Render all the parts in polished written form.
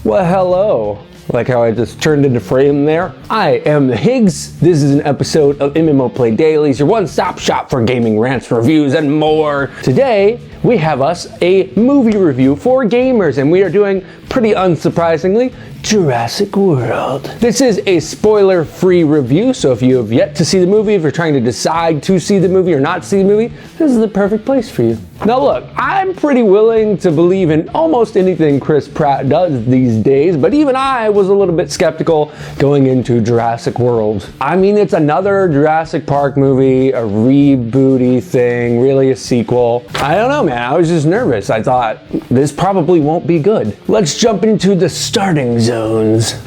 Well, hello. Like how I just turned into frame there. I am the Higgs. This is an episode of MMO Play Dailies, your one-stop shop for gaming rants, reviews, and more. Today, we have us a movie review for gamers, and we are doing, pretty unsurprisingly, Jurassic World. This is a spoiler-free review, so if you have yet to see the movie, if you're trying to decide to see the movie or not see the movie, this is the perfect place for you. Now look, I'm pretty willing to believe in almost anything Chris Pratt does these days, but even I was a little bit skeptical going into Jurassic World. I mean, it's another Jurassic Park movie, a rebooty thing, really a sequel. I don't know, man, I was just nervous. I thought, this probably won't be good. Let's jump into the starting zones.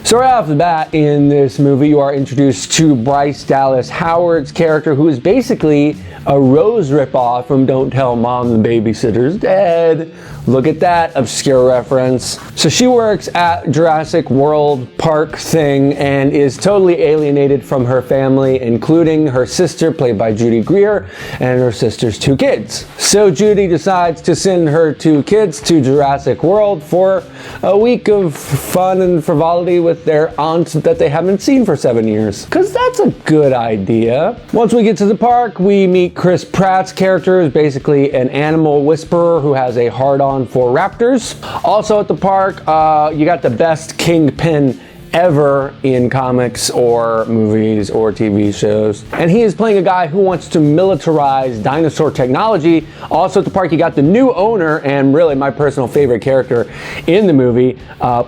So right off the bat in this movie, you are introduced to Bryce Dallas Howard's character, who is basically a Rose ripoff from Don't Tell Mom the Babysitter's Dead. Look at that obscure reference. So she works at Jurassic World Park thing and is totally alienated from her family, including her sister, played by Judy Greer, and her sister's two kids. So Judy decides to send her two kids to Jurassic World for a week of fun and frivolity with their aunt that they haven't seen for 7 years. Cause that's a good idea. Once we get to the park, we meet Chris Pratt's character, who's basically an animal whisperer who has a hard-on for raptors. Also at the park, you got the best kingpin ever in comics or movies or TV shows. And he is playing a guy who wants to militarize dinosaur technology. Also at the park, you got the new owner and really my personal favorite character in the movie,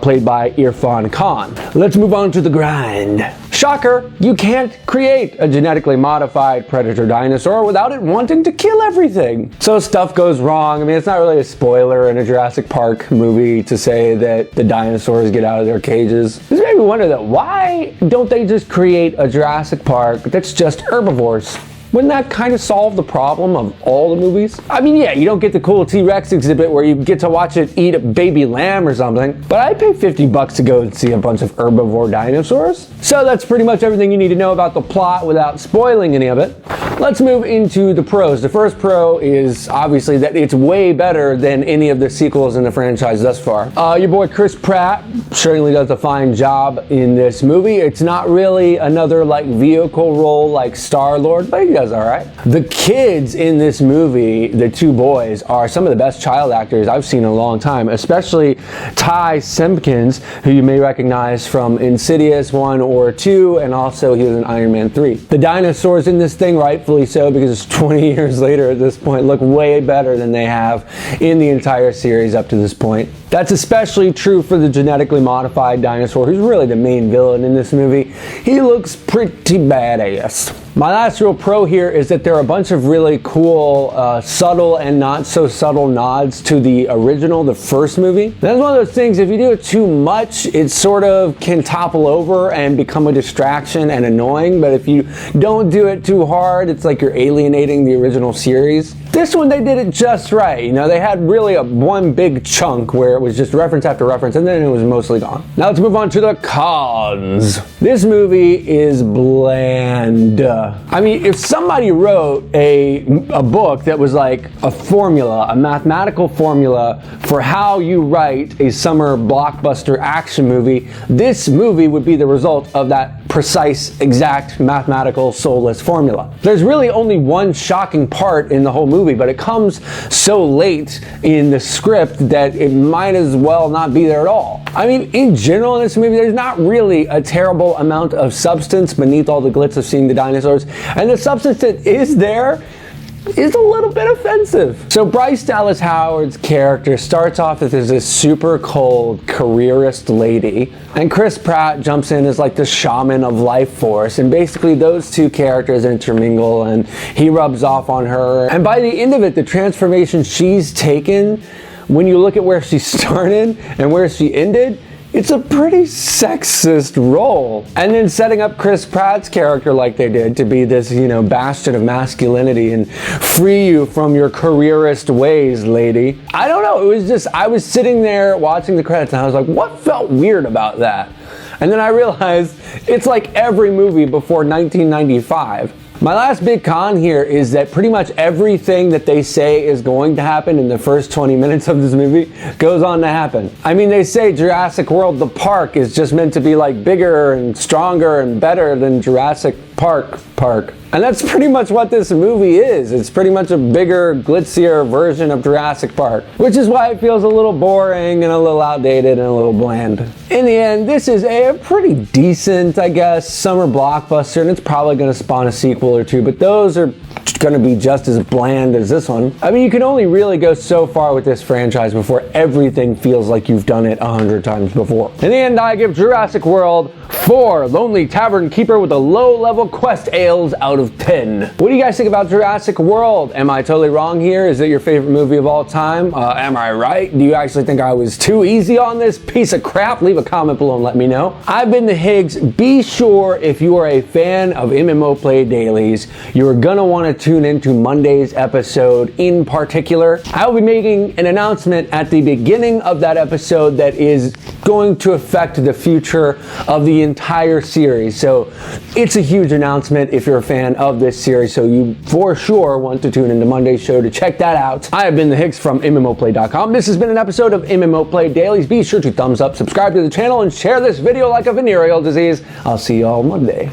played by Irfan Khan. Let's move on to the grind. Shocker, you can't create a genetically modified predator dinosaur without it wanting to kill everything. So stuff goes wrong. I mean, it's not really a spoiler in a Jurassic Park movie to say that the dinosaurs get out of their cages. This made me wonder that why don't they just create a Jurassic Park that's just herbivores? Wouldn't that kind of solve the problem of all the movies? I mean, yeah, you don't get the cool T-Rex exhibit where you get to watch it eat a baby lamb or something, but I'd pay $50 to go and see a bunch of herbivore dinosaurs. So that's pretty much everything you need to know about the plot without spoiling any of it. Let's move into the pros. The first pro is obviously that it's way better than any of the sequels in the franchise thus far. Your boy Chris Pratt certainly does a fine job in this movie. It's not really another like vehicle role like Star-Lord, but he does all right. The kids in this movie, the two boys, are some of the best child actors I've seen in a long time, especially Ty Simpkins, who you may recognize from Insidious 1 or 2, and also he was in Iron Man 3. The dinosaurs in this thing, rightfully so, because it's 20 years later at this point, look way better than they have in the entire series up to this point. That's especially true for the genetically modified dinosaur, who's really the main villain in this movie. He looks pretty badass. My last real pro here is that there are a bunch of really cool, subtle and not so subtle nods to the original, the first movie. That's one of those things, if you do it too much, it sort of can topple over and become a distraction and annoying, but if you don't do it too hard, it's like you're alienating the original series. This one, they did it just right. You know, they had really one big chunk where it was just reference after reference, and then it was mostly gone. Now let's move on to the cons. This movie is bland. I mean, if somebody wrote a book that was like a formula, a mathematical formula for how you write a summer blockbuster action movie, this movie would be the result of that precise, exact mathematical soulless formula. There's really only one shocking part in the whole movie, but it comes so late in the script that it might as well not be there at all. I mean, in general in this movie, there's not really a terrible amount of substance beneath all the glitz of seeing the dinosaurs, and the substance that is there is a little bit offensive. So Bryce Dallas Howard's character starts off as this super cold careerist lady, and Chris Pratt jumps in as like the shaman of life force, and basically those two characters intermingle and he rubs off on her, and by the end of it, the transformation she's taken, when you look at where she started and where she ended, it's a pretty sexist role. And then setting up Chris Pratt's character like they did to be this, you know, bastion of masculinity and free you from your careerist ways, lady. I don't know, it was just, I was sitting there watching the credits and I was like, what felt weird about that? And then I realized it's like every movie before 1995. My last big con here is that pretty much everything that they say is going to happen in the first 20 minutes of this movie goes on to happen. I mean, they say Jurassic World, the park, is just meant to be like bigger and stronger and better than Jurassic Park. And that's pretty much what this movie is. It's pretty much a bigger, glitzier version of Jurassic Park, which is why it feels a little boring and a little outdated and a little bland. In the end, this is a pretty decent, I guess, summer blockbuster, and it's probably going to spawn a sequel or two, but those are going to be just as bland as this one. I mean, you can only really go so far with this franchise before everything feels like you've done it 100 times before. In the end, I give Jurassic World 4 Lonely Tavern Keeper with a low-level quest ales out of 10. What do you guys think about Jurassic World? Am I totally wrong here? Is it your favorite movie of all time? Am I right? Do you actually think I was too easy on this piece of crap? Leave a comment below and let me know. I've been the Higgs. Be sure, if you are a fan of MMO Play Dailies, you're gonna want to tune into Monday's episode in particular. I will be making an announcement at the beginning of that episode that is going to affect the future of the entire series. So it's a huge announcement if you're a fan of this series, so you for sure want to tune into Monday's show to check that out. I have been the Higgs from MMOplay.com. This has been an episode of MMO Play Dailies. Be sure to thumbs up, subscribe to the channel, and share this video like a venereal disease. I'll see you all Monday.